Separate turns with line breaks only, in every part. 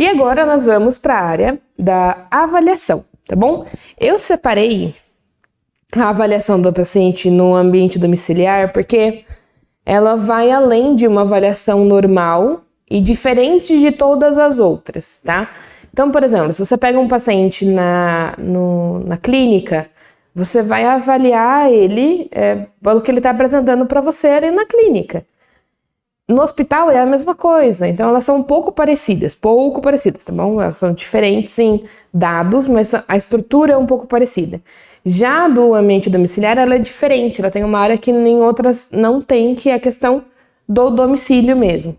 E agora nós vamos para a área da avaliação, tá bom? Eu separei a avaliação do paciente no ambiente domiciliar porque ela vai além de uma avaliação normal e diferente de todas as outras, tá? Então, por exemplo, se você pega um paciente na clínica, você vai avaliar ele pelo que ele está apresentando para você ali na clínica. No hospital é a mesma coisa, então elas são pouco parecidas, tá bom? Elas são diferentes em dados, mas a estrutura é um pouco parecida. Já do ambiente domiciliar, ela é diferente, ela tem uma área que em outras não tem, que é a questão do domicílio mesmo.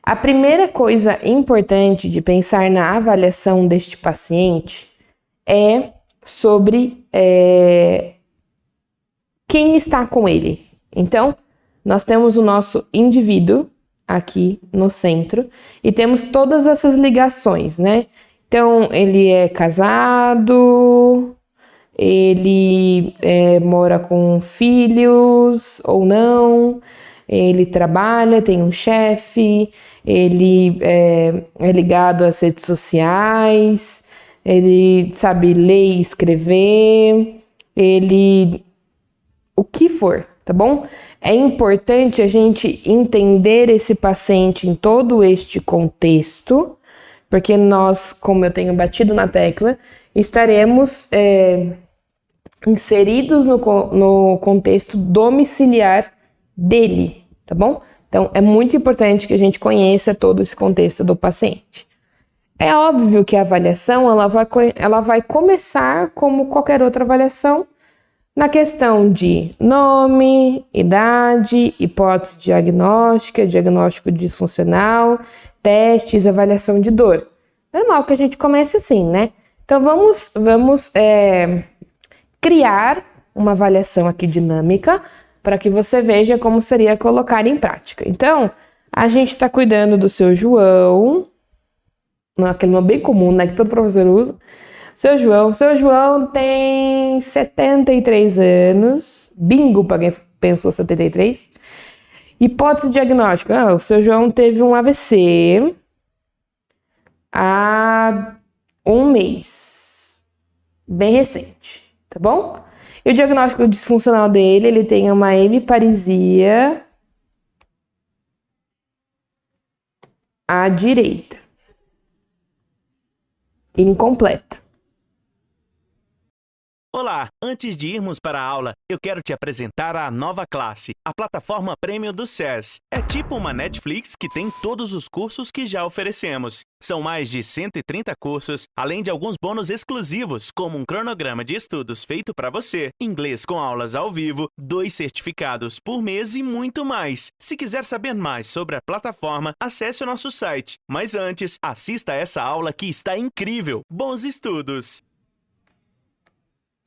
A primeira coisa importante de pensar na avaliação deste paciente é sobre quem está com ele. Então, nós temos o nosso indivíduo aqui no centro e temos todas essas ligações, né? Então, ele é casado, ele mora com filhos ou não, ele trabalha, tem um chefe, ele é ligado às redes sociais, ele sabe ler e escrever, o que for, tá bom? É importante a gente entender esse paciente em todo este contexto, porque nós, como eu tenho batido na tecla, estaremos inseridos no contexto domiciliar dele, tá bom? Então, é muito importante que a gente conheça todo esse contexto do paciente. É óbvio que a avaliação ela vai começar como qualquer outra avaliação na questão de nome, idade, hipótese diagnóstica, diagnóstico disfuncional, testes, avaliação de dor. Normal que a gente comece assim, né? Então, vamos criar uma avaliação aqui dinâmica para que você veja como seria colocar em prática. Então, a gente está cuidando do seu João, aquele nome bem comum, né, que todo professor usa. Seu João tem 73 anos, bingo para quem pensou 73. Hipótese diagnóstica, o seu João teve um AVC há um mês, bem recente, tá bom? E o diagnóstico disfuncional dele, ele tem uma hemiparesia à direita, incompleta.
Olá, antes de irmos para a aula, eu quero te apresentar a nova classe, a plataforma Premium do SES. É tipo uma Netflix que tem todos os cursos que já oferecemos. São mais de 130 cursos, além de alguns bônus exclusivos, como um cronograma de estudos feito para você, inglês com aulas ao vivo, 2 certificados por mês e muito mais. Se quiser saber mais sobre a plataforma, acesse o nosso site. Mas antes, assista a essa aula que está incrível. Bons estudos!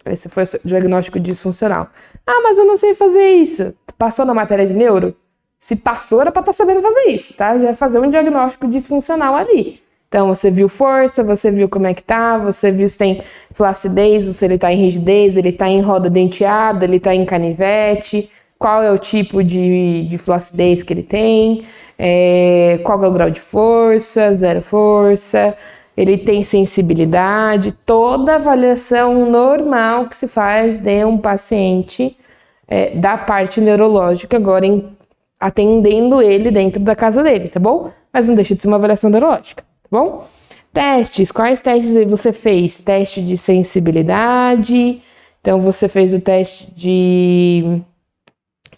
Esse foi o diagnóstico disfuncional. Ah, mas eu não sei fazer isso. Passou na matéria de neuro? Se passou, era para estar sabendo fazer isso, tá? Já vai fazer um diagnóstico disfuncional ali. Então, você viu força, você viu como é que tá, você viu se tem flacidez, se ele tá em rigidez, ele tá em roda denteada, ele tá em canivete, qual é o tipo de flacidez que ele tem, qual é o grau de força, zero força, ele tem sensibilidade, toda avaliação normal que se faz de um paciente da parte neurológica, agora atendendo ele dentro da casa dele, tá bom? Mas não deixa de ser uma avaliação neurológica, tá bom? Testes, quais testes você fez? Teste de sensibilidade, então você fez o teste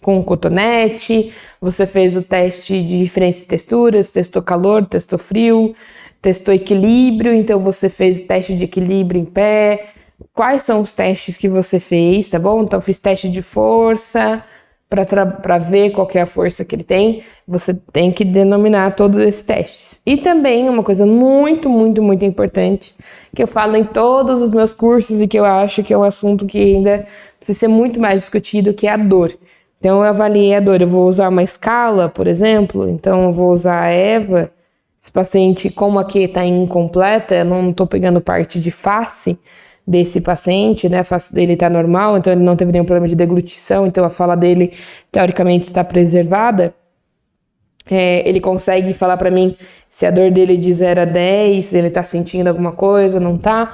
com cotonete, você fez o teste de diferentes texturas, testou calor, testou frio, testou equilíbrio, então você fez o teste de equilíbrio em pé. Quais são os testes que você fez, tá bom? Então, fiz teste de força para ver qual que é a força que ele tem. Você tem que denominar todos esses testes. E também uma coisa muito, muito, muito importante, que eu falo em todos os meus cursos e que eu acho que é um assunto que ainda precisa ser muito mais discutido, que é a dor. Então, eu avaliei a dor. Eu vou usar uma escala, por exemplo. Então, eu vou usar a EVA. Esse paciente, como aqui está incompleta, eu não estou pegando parte de face desse paciente, né? A face dele está normal, então ele não teve nenhum problema de deglutição, então a fala dele, teoricamente, está preservada. Ele consegue falar pra mim se a dor dele de 0 a 10, ele tá sentindo alguma coisa, não tá?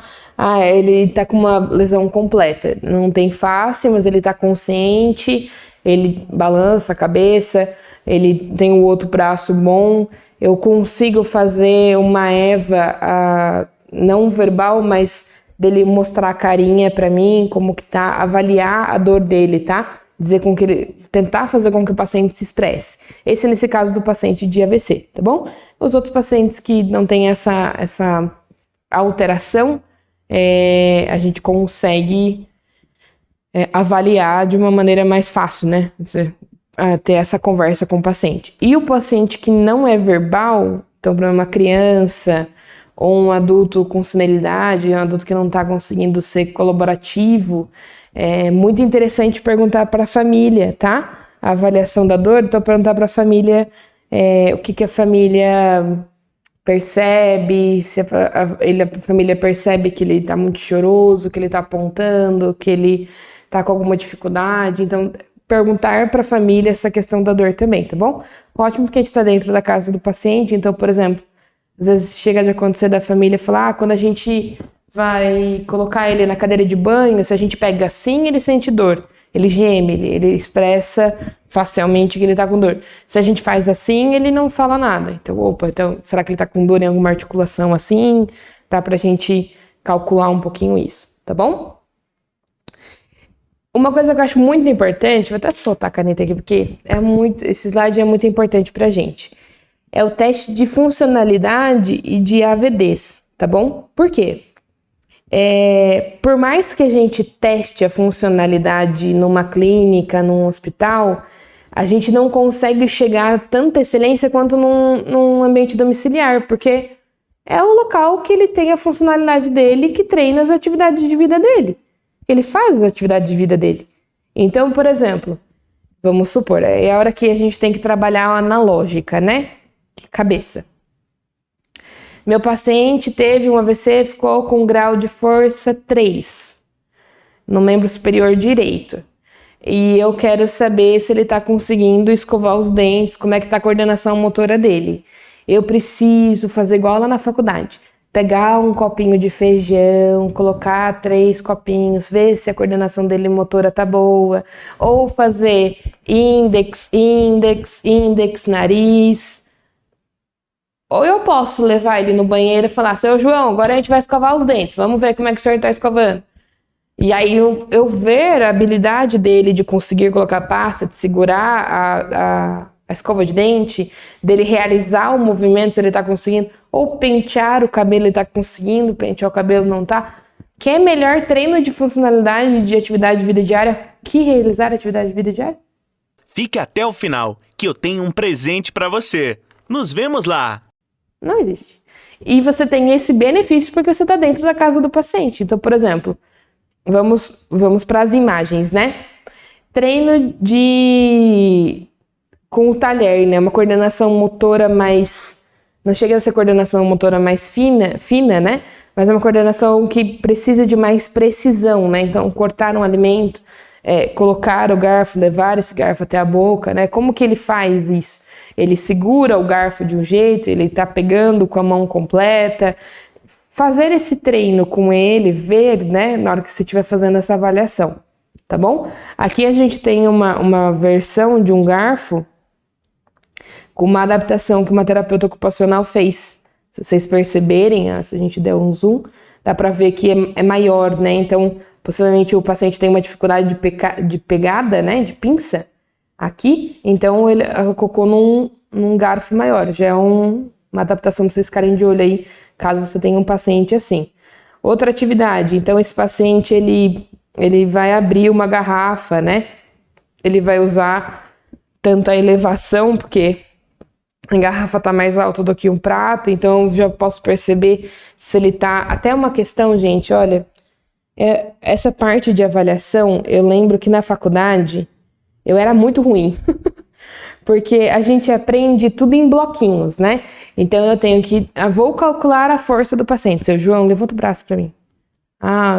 Ele tá com uma lesão completa. Não tem face, mas ele tá consciente, ele balança a cabeça, ele tem o outro braço bom. Eu consigo fazer uma EVA não verbal, mas dele mostrar a carinha pra mim, como que tá, avaliar a dor dele, tá? Tentar fazer com que o paciente se expresse. Esse nesse caso do paciente de AVC, tá bom? Os outros pacientes que não tem essa alteração, a gente consegue avaliar de uma maneira mais fácil, né? Ter essa conversa com o paciente. E o paciente que não é verbal, então para uma criança ou um adulto com senilidade, um adulto que não está conseguindo ser colaborativo, é muito interessante perguntar para a família, tá? A avaliação da dor, então perguntar para a família o que a família percebe, se a família percebe que ele está muito choroso, que ele está apontando, que ele está com alguma dificuldade. Então, perguntar para a família essa questão da dor também, tá bom? Ótimo porque a gente está dentro da casa do paciente, então, por exemplo, às vezes chega de acontecer da família falar, quando a gente vai colocar ele na cadeira de banho, se a gente pega assim, ele sente dor, ele geme, ele expressa facialmente que ele tá com dor. Se a gente faz assim, ele não fala nada. Então, será que ele tá com dor em alguma articulação assim? Dá pra gente calcular um pouquinho isso, tá bom? Uma coisa que eu acho muito importante, vou até soltar a caneta aqui, porque esse slide é muito importante pra gente. É o teste de funcionalidade e de AVDs, tá bom? Por quê? Por mais que a gente teste a funcionalidade numa clínica, num hospital, a gente não consegue chegar a tanta excelência quanto num ambiente domiciliar, porque é o local que ele tem a funcionalidade dele, que treina as atividades de vida dele. Ele faz as atividades de vida dele. Então, por exemplo, vamos supor, é a hora que a gente tem que trabalhar na lógica, né? Cabeça. Meu paciente teve um AVC, ficou com grau de força 3 no membro superior direito. E eu quero saber se ele está conseguindo escovar os dentes, como é que está a coordenação motora dele. Eu preciso fazer igual lá na faculdade. Pegar um copinho de feijão, colocar 3 copinhos, ver se a coordenação dele motora tá boa. Ou fazer índex, nariz. Ou eu posso levar ele no banheiro e falar, seu João, agora a gente vai escovar os dentes, vamos ver como é que o senhor está escovando. E aí eu ver a habilidade dele de conseguir colocar pasta, de segurar a escova de dente, dele realizar o movimento, se ele está conseguindo, ou pentear o cabelo, ele está conseguindo, pentear o cabelo não está. Que é melhor treino de funcionalidade de atividade de vida diária que realizar atividade de vida diária?
Fique até o final, que eu tenho um presente para você. Nos vemos lá!
Não existe. E você tem esse benefício porque você está dentro da casa do paciente. Então, por exemplo, vamos para as imagens, né? Treino com o talher, né? Uma coordenação motora mais... Não chega a ser coordenação motora mais fina, né? Mas é uma coordenação que precisa de mais precisão, né? Então, cortar um alimento, colocar o garfo, levar esse garfo até a boca, né? Como que ele faz isso? Ele segura o garfo de um jeito, ele tá pegando com a mão completa. Fazer esse treino com ele, ver, né, na hora que você estiver fazendo essa avaliação, tá bom? Aqui a gente tem uma versão de um garfo com uma adaptação que uma terapeuta ocupacional fez. Se vocês perceberem, se a gente der um zoom, dá pra ver que é maior, né? Então, possivelmente o paciente tem uma dificuldade de pegada, né, de pinça, aqui, então ela colocou num garfo maior. Já é uma adaptação pra vocês ficarem de olho aí, caso você tenha um paciente assim. Outra atividade, então esse paciente, ele vai abrir uma garrafa, né? Ele vai usar tanto a elevação, porque a garrafa tá mais alta do que um prato, então eu já posso perceber se ele tá... Até uma questão, gente, olha, essa parte de avaliação, eu lembro que na faculdade eu era muito ruim, porque a gente aprende tudo em bloquinhos, né? Então eu vou calcular a força do paciente. Seu João, levanta o braço para mim.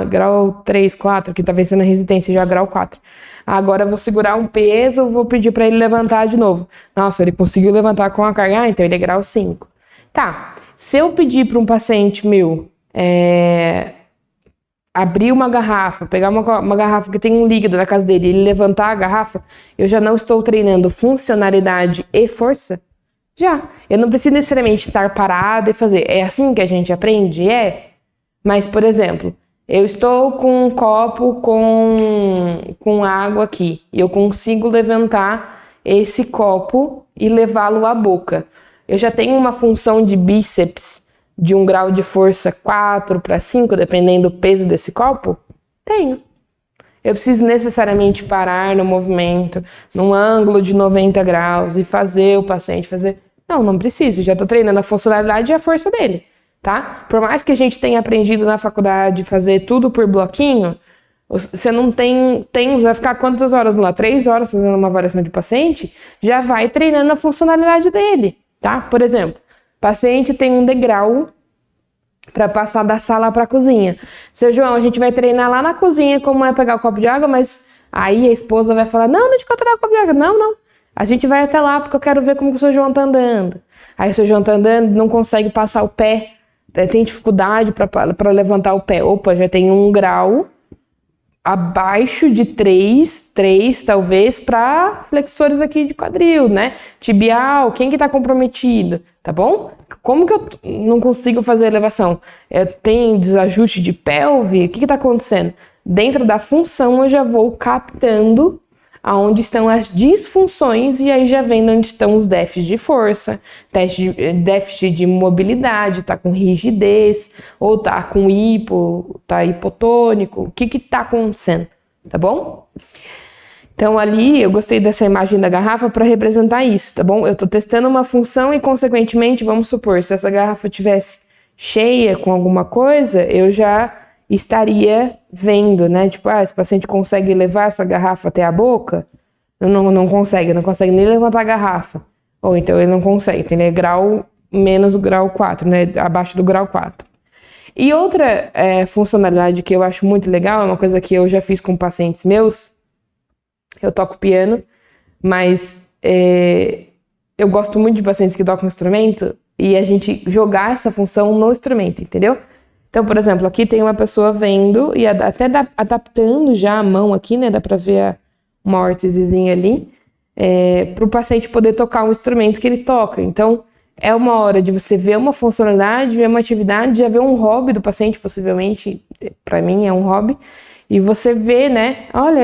grau 3, 4, que tá vencendo a resistência já grau 4. Agora eu vou segurar um peso, vou pedir para ele levantar de novo. Nossa, ele conseguiu levantar com a carga, então ele é grau 5. Tá, se eu pedir para um paciente meu abrir uma garrafa, pegar uma garrafa que tem um líquido na casa dele e ele levantar a garrafa, eu já não estou treinando funcionalidade e força? Já. Eu não preciso necessariamente estar parada e fazer. É assim que a gente aprende? É. Mas, por exemplo, eu estou com um copo com água aqui e eu consigo levantar esse copo e levá-lo à boca. Eu já tenho uma função de bíceps de um grau de força 4 para 5, dependendo do peso desse copo? Tenho. Eu preciso necessariamente parar no movimento, num ângulo de 90 graus e fazer o paciente fazer... Não preciso. Já estou treinando a funcionalidade e a força dele, tá? Por mais que a gente tenha aprendido na faculdade fazer tudo por bloquinho, você não vai ficar quantas horas lá? 3 horas fazendo uma avaliação de paciente? Já vai treinando a funcionalidade dele, tá? Por exemplo, paciente tem um degrau para passar da sala para a cozinha. Seu João, a gente vai treinar lá na cozinha como é pegar o copo de água, mas aí a esposa vai falar, não, deixa eu tirar o copo de água. Não. A gente vai até lá porque eu quero ver como que o seu João tá andando. Aí o seu João tá andando, não consegue passar o pé, tem dificuldade para levantar o pé. Opa, já tem 1 grau abaixo de 3 talvez, para flexores aqui de quadril, né? Tibial, quem que tá comprometido, tá bom? Como que eu não consigo fazer elevação? Tem desajuste de pelve? O que tá acontecendo? Dentro da função eu já vou captando aonde estão as disfunções e aí já vendo onde estão os déficits de força, déficit de mobilidade, tá com rigidez, ou tá com tá hipotônico, o que tá acontecendo, tá bom? Então ali eu gostei dessa imagem da garrafa para representar isso, tá bom? Eu tô testando uma função e consequentemente, vamos supor, se essa garrafa tivesse cheia com alguma coisa, eu já estaria vendo, né? Tipo, esse paciente consegue levar essa garrafa até a boca? Não consegue nem levantar a garrafa. Ou então ele não consegue, ele é grau menos o grau 4, né? Abaixo do grau 4. E outra funcionalidade que eu acho muito legal, é uma coisa que eu já fiz com pacientes meus. Eu toco piano, mas eu gosto muito de pacientes que tocam instrumento e a gente jogar essa função no instrumento, entendeu? Então, por exemplo, aqui tem uma pessoa vendo e até adaptando já a mão aqui, né? Dá pra ver uma órtesezinha ali, para o paciente poder tocar um instrumento que ele toca. Então, é uma hora de você ver uma funcionalidade, ver uma atividade, já ver um hobby do paciente, possivelmente, para mim é um hobby, e você vê, né? Olha,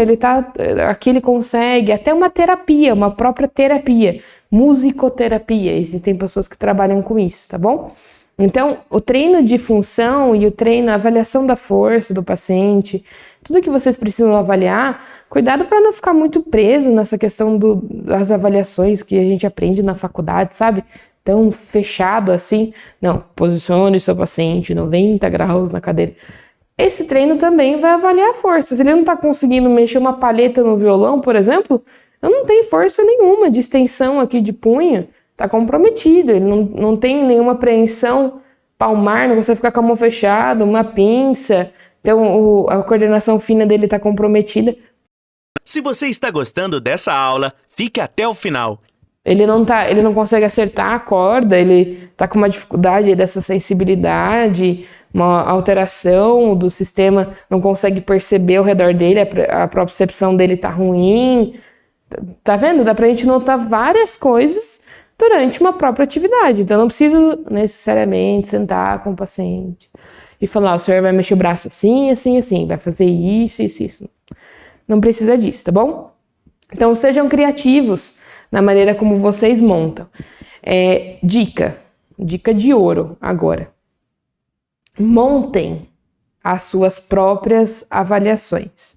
aqui ele consegue, até uma terapia, uma própria terapia, musicoterapia, existem pessoas que trabalham com isso, tá bom? Então, o treino de função e a avaliação da força do paciente, tudo que vocês precisam avaliar, cuidado para não ficar muito preso nessa questão das avaliações que a gente aprende na faculdade, sabe? Tão fechado assim. Não, posicione seu paciente 90 graus na cadeira. Esse treino também vai avaliar a força. Se ele não está conseguindo mexer uma palheta no violão, por exemplo, não tem força nenhuma de extensão aqui de punho. Está comprometido, ele não tem nenhuma apreensão palmar, não consegue ficar com a mão fechada, uma pinça, então a coordenação fina dele está comprometida.
Se você está gostando dessa aula, fique até o final.
Ele não consegue acertar a corda, ele está com uma dificuldade dessa sensibilidade, uma alteração do sistema, não consegue perceber ao redor dele, a propriocepção dele está ruim. Tá vendo? Dá pra gente notar várias coisas durante uma própria atividade. Então, não preciso necessariamente sentar com o paciente e falar, o senhor vai mexer o braço assim, assim, assim, vai fazer isso, isso, isso. Não precisa disso, tá bom? Então, sejam criativos na maneira como vocês montam. Dica de ouro agora. Montem as suas próprias avaliações.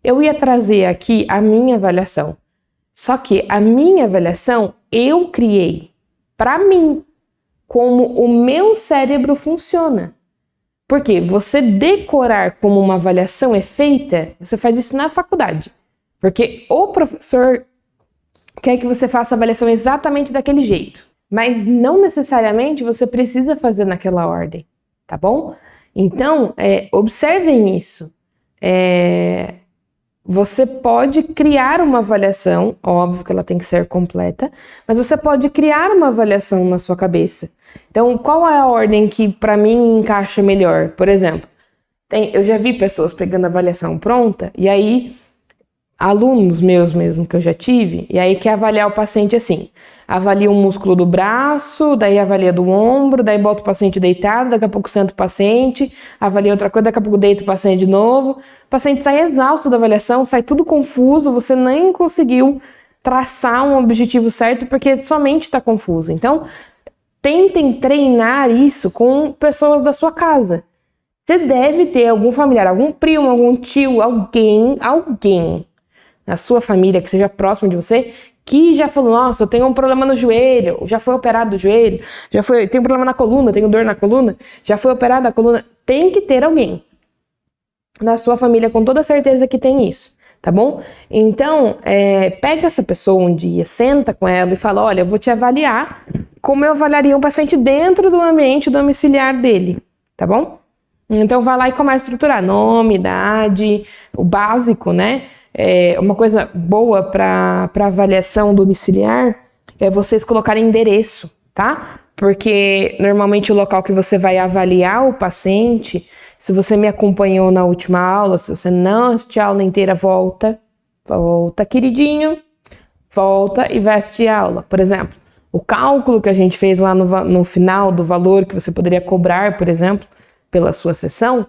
Eu ia trazer aqui a minha avaliação. Só que a minha avaliação eu criei para mim, como o meu cérebro funciona. Porque você decorar como uma avaliação é feita, você faz isso na faculdade. Porque o professor quer que você faça a avaliação exatamente daquele jeito. Mas não necessariamente você precisa fazer naquela ordem, tá bom? Então, observem isso. Você pode criar uma avaliação, óbvio que ela tem que ser completa, mas você pode criar uma avaliação na sua cabeça. Então, qual é a ordem que para mim encaixa melhor? Por exemplo, eu já vi pessoas pegando a avaliação pronta, e aí, alunos meus mesmo que eu já tive, e aí quer avaliar o paciente assim, avalia um músculo do braço, daí avalia do ombro, daí bota o paciente deitado, daqui a pouco senta o paciente, avalia outra coisa, daqui a pouco deita o paciente de novo, o paciente sai exausto da avaliação, sai tudo confuso, você nem conseguiu traçar um objetivo certo porque sua mente está confusa. Então, tentem treinar isso com pessoas da sua casa. Você deve ter algum familiar, algum primo, algum tio, alguém na sua família que seja próximo de você, que já falou, nossa, eu tenho um problema no joelho, já foi operado do joelho, tenho um problema na coluna, tenho dor na coluna, já foi operado da coluna. Tem que ter alguém na sua família com toda certeza que tem isso, tá bom? Então, pega essa pessoa um dia, senta com ela e fala, olha, eu vou te avaliar como eu avaliaria um paciente dentro do ambiente domiciliar dele, tá bom? Então, vai lá e começa a estruturar nome, idade, o básico, né? Uma coisa boa para avaliação domiciliar é vocês colocarem endereço, tá? Porque normalmente o local que você vai avaliar o paciente, se você me acompanhou na última aula, se você não assistiu a aula inteira, volta, queridinho, volta e vai assistir a aula. Por exemplo, o cálculo que a gente fez lá no final do valor que você poderia cobrar, por exemplo, pela sua sessão,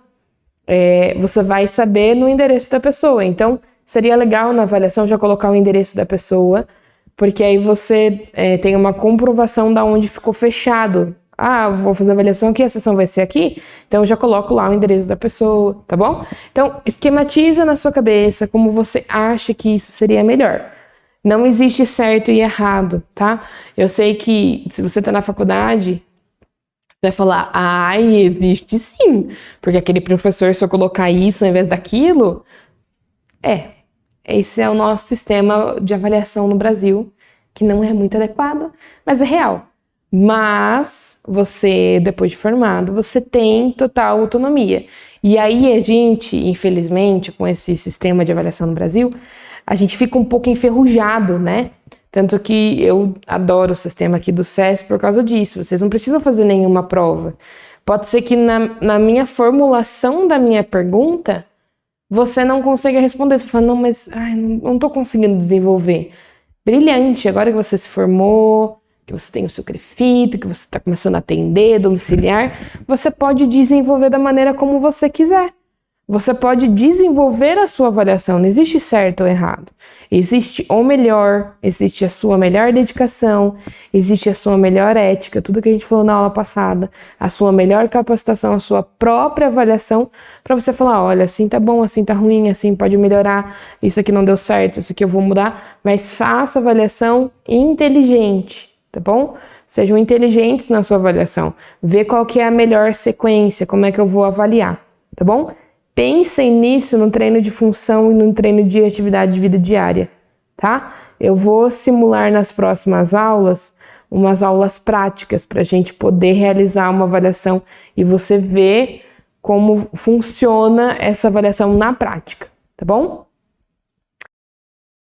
você vai saber no endereço da pessoa. Então, seria legal na avaliação já colocar o endereço da pessoa, porque aí você tem uma comprovação de onde ficou fechado. Ah, vou fazer a avaliação aqui, a sessão vai ser aqui, então eu já coloco lá o endereço da pessoa, tá bom? Então, esquematiza na sua cabeça como você acha que isso seria melhor. Não existe certo e errado, tá? Eu sei que se você tá na faculdade, vai falar, existe sim, porque aquele professor, se eu colocar isso ao invés daquilo, esse é o nosso sistema de avaliação no Brasil, que não é muito adequado, mas é real. Mas você, depois de formado, você tem total autonomia. E aí a gente, infelizmente, com esse sistema de avaliação no Brasil, a gente fica um pouco enferrujado, né? Tanto que eu adoro o sistema aqui do SES por causa disso. Vocês não precisam fazer nenhuma prova. Pode ser que na minha formulação da minha pergunta, você não consiga responder. Você fala, não, mas não estou conseguindo desenvolver. Brilhante, agora que você se formou, que você tem o seu CREFIT, que você está começando a atender, domiciliar, você pode desenvolver da maneira como você quiser. Você pode desenvolver a sua avaliação, não existe certo ou errado. Existe o melhor, existe a sua melhor dedicação, existe a sua melhor ética, tudo que a gente falou na aula passada, a sua melhor capacitação, a sua própria avaliação, para você falar, olha, assim tá bom, assim tá ruim, assim pode melhorar, isso aqui não deu certo, isso aqui eu vou mudar, mas faça avaliação inteligente, tá bom? Sejam inteligentes na sua avaliação, vê qual que é a melhor sequência, como é que eu vou avaliar, tá bom? Pensem nisso no treino de função e no treino de atividade de vida diária, tá? Eu vou simular nas próximas aulas umas aulas práticas para a gente poder realizar uma avaliação e você ver como funciona essa avaliação na prática, tá bom?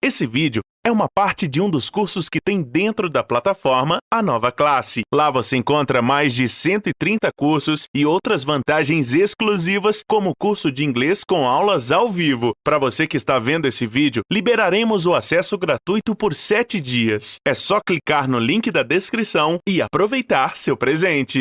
Esse vídeo é uma parte de um dos cursos que tem dentro da plataforma A Nova Classe. Lá você encontra mais de 130 cursos e outras vantagens exclusivas, como o curso de inglês com aulas ao vivo. Para você que está vendo esse vídeo, liberaremos o acesso gratuito por 7 dias. É só clicar no link da descrição e aproveitar seu presente.